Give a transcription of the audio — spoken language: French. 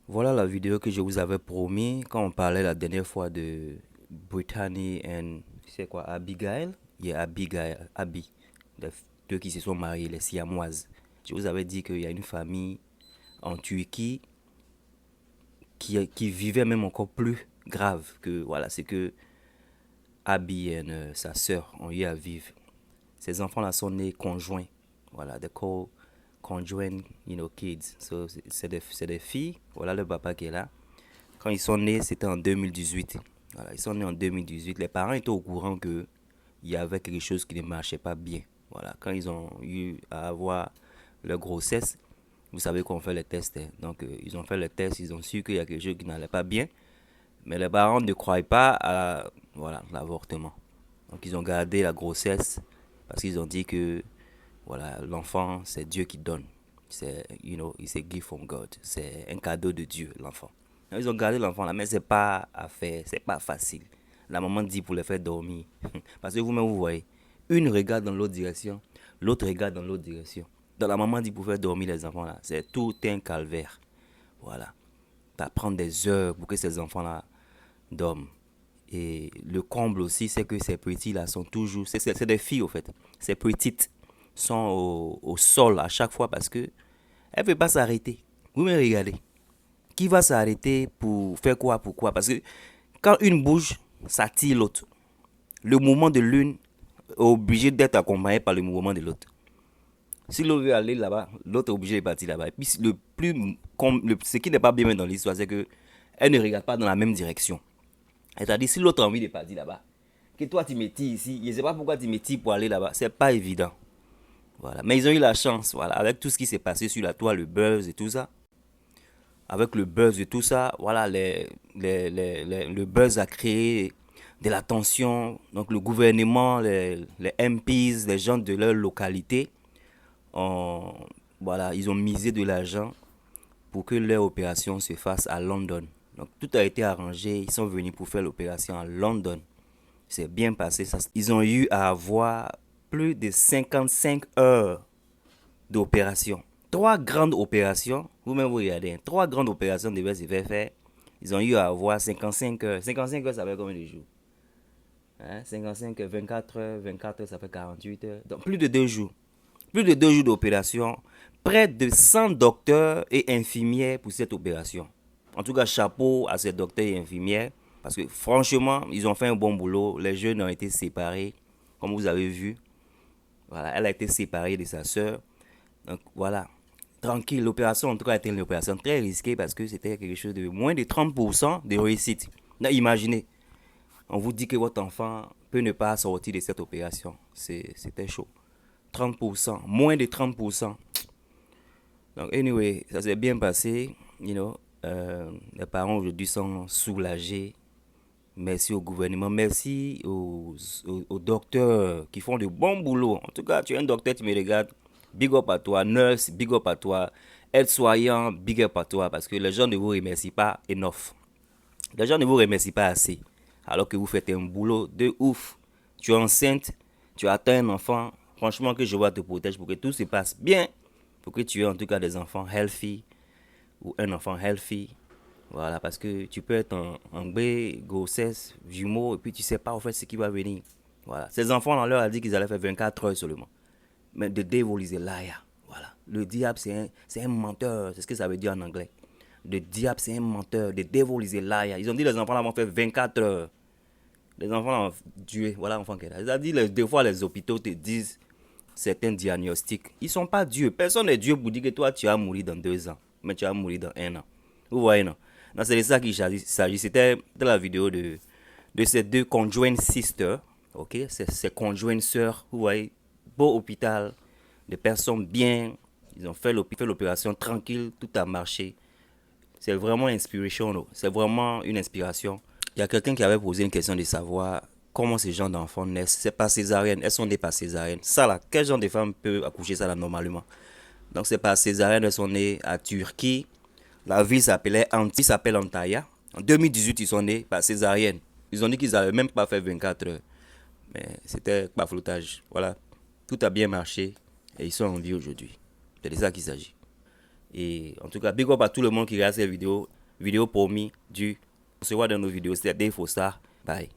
Voilà la vidéo que je vous avais promis quand on parlait la dernière fois de Brittany et c'est quoi Abigail? Il y a Abigail, Abby, les deux qui se sont mariés, les Siamoises. Je vous avais dit qu'il y a une famille en Turquie qui vivait même encore plus grave que voilà, c'est que Abby et sa sœur ont eu à vivre. Ces enfants-là sont nés conjoints, voilà, des conjoined, kids. So, c'est des filles. Voilà le papa qui est là. Quand ils sont nés, c'était en 2018. Voilà, ils sont nés en 2018. Les parents étaient au courant que il y avait quelque chose qui ne marchait pas bien. Voilà, quand ils ont eu à avoir leur grossesse, vous savez qu'on fait les tests, hein. Donc, ils ont fait les tests, ils ont su qu'il y a quelque chose qui n'allait pas bien. Mais les parents ne croyaient pas à voilà, l'avortement. Donc, ils ont gardé la grossesse parce qu'ils ont dit que voilà, l'enfant, c'est Dieu qui donne. C'est, it's a gift from God. C'est un cadeau de Dieu, l'enfant. Ils ont gardé l'enfant là, mais c'est pas à faire, c'est pas facile. La maman dit pour les faire dormir. Parce que vous-même, vous voyez, une regarde dans l'autre direction, l'autre regarde dans l'autre direction. Donc la maman dit pour faire dormir les enfants là, c'est tout un calvaire. Voilà. Ça prend des heures pour que ces enfants-là dorment. Et le comble aussi, c'est que ces petits-là sont toujours... C'est des filles, au fait. Ces petites sont au sol à chaque fois parce que elle ne veut pas s'arrêter. Vous me regardez. Qui va s'arrêter pour faire quoi, pourquoi? Parce que quand une bouge, ça tire l'autre. Le mouvement de l'une est obligé d'être accompagné par le mouvement de l'autre. Si l'autre veut aller là-bas, l'autre est obligé de partir là-bas. Et puis ce qui n'est pas bien dans l'histoire, c'est que elle ne regarde pas dans la même direction. C'est-à-dire, si l'autre a envie de partir là-bas, que toi tu me tires ici, je ne sais pas pourquoi tu me tires pour aller là-bas, c'est pas évident. Voilà. Mais ils ont eu la chance, voilà, avec tout ce qui s'est passé sur la toile, le buzz et tout ça. Avec le buzz et tout ça, voilà, le buzz a créé de la tension. Donc le gouvernement, les MPs, les gens de leur localité, ont, voilà, ils ont misé de l'argent pour que leur opération se fasse à London. Donc tout a été arrangé, ils sont venus pour faire l'opération à London. C'est bien passé. Ça. Ils ont eu à avoir plus de 55 heures d'opération. Trois grandes opérations, vous-même vous regardez, hein, trois grandes opérations devaient se faire. Ils ont eu à avoir 55 heures. 55 heures, ça fait combien de jours, hein? 55 heures, 24 heures, 24 heures, ça fait 48 heures. Donc plus de 2 jours. Plus de 2 jours d'opération. Près de 100 docteurs et infirmières pour cette opération. En tout cas, chapeau à ces docteurs et infirmières. Parce que franchement, ils ont fait un bon boulot. Les jeunes ont été séparés, comme vous avez vu. Voilà, elle a été séparée de sa sœur. Donc voilà, tranquille. L'opération, en tout cas, a été une opération très risquée parce que c'était quelque chose de moins de 30% de réussite. Donc, imaginez, on vous dit que votre enfant peut ne pas sortir de cette opération. C'était chaud. 30%, moins de 30%. Donc, anyway, ça s'est bien passé. Les parents aujourd'hui sont soulagés. Merci au gouvernement, merci aux docteurs qui font de bons boulots. En tout cas, tu es un docteur, tu me regardes, big up à toi. Nurse, big up à toi. Aide-soignant, big up à toi. Parce que les gens ne vous remercient pas enough. Les gens ne vous remercient pas assez. Alors que vous faites un boulot de ouf. Tu es enceinte, tu as atteint un enfant. Franchement, que je vois te protège pour que tout se passe bien. Pour que tu aies en tout cas des enfants healthy ou un enfant healthy. Voilà, parce que tu peux être en B, grossesse, jumeau, et puis tu sais pas en fait ce qui va venir. Voilà. Ces enfants, on leur a dit qu'ils allaient faire 24 heures seulement. Mais the devil is a liar. Voilà. Le diable, c'est un menteur. C'est ce que ça veut dire en anglais. Le diable, c'est un menteur. The devil is a liar. Ils ont dit les enfants là vont faire 24 heures. Les enfants ont Dieu, voilà l'enfant qui est là. C'est-à-dire, des fois, les hôpitaux te disent certains diagnostics. Ils sont pas Dieu. Personne n'est Dieu pour dire que toi, tu vas mourir dans 2 ans. Mais tu vas mourir dans 1 an. Vous voyez, non? Non, c'est de ça qu'il s'agit. C'était dans la vidéo de ces deux conjoined sisters. Ok? Ces conjoined sœurs. Vous voyez? Beau hôpital. Des personnes bien. Ils ont fait l'opération tranquille. Tout a marché. C'est vraiment inspirational. C'est vraiment une inspiration. Il y a quelqu'un qui avait posé une question de savoir comment ces gens d'enfants naissent. C'est pas césarienne. Elles sont nées par césarienne. Ça là, quel genre de femme peut accoucher ça là normalement? Donc c'est par césarienne. Elles sont nées à Turquie. La ville s'appelle Antalya. En 2018, ils sont nés par césarienne. Ils ont dit qu'ils n'avaient même pas fait 24 heures. Mais c'était pas flottage. Voilà. Tout a bien marché. Et ils sont en vie aujourd'hui. C'est de ça qu'il s'agit. Et en tout cas, big up à tout le monde qui regarde cette vidéo. Vidéo promis, du. On se voit dans nos vidéos. C'était Dave Fossard. Bye.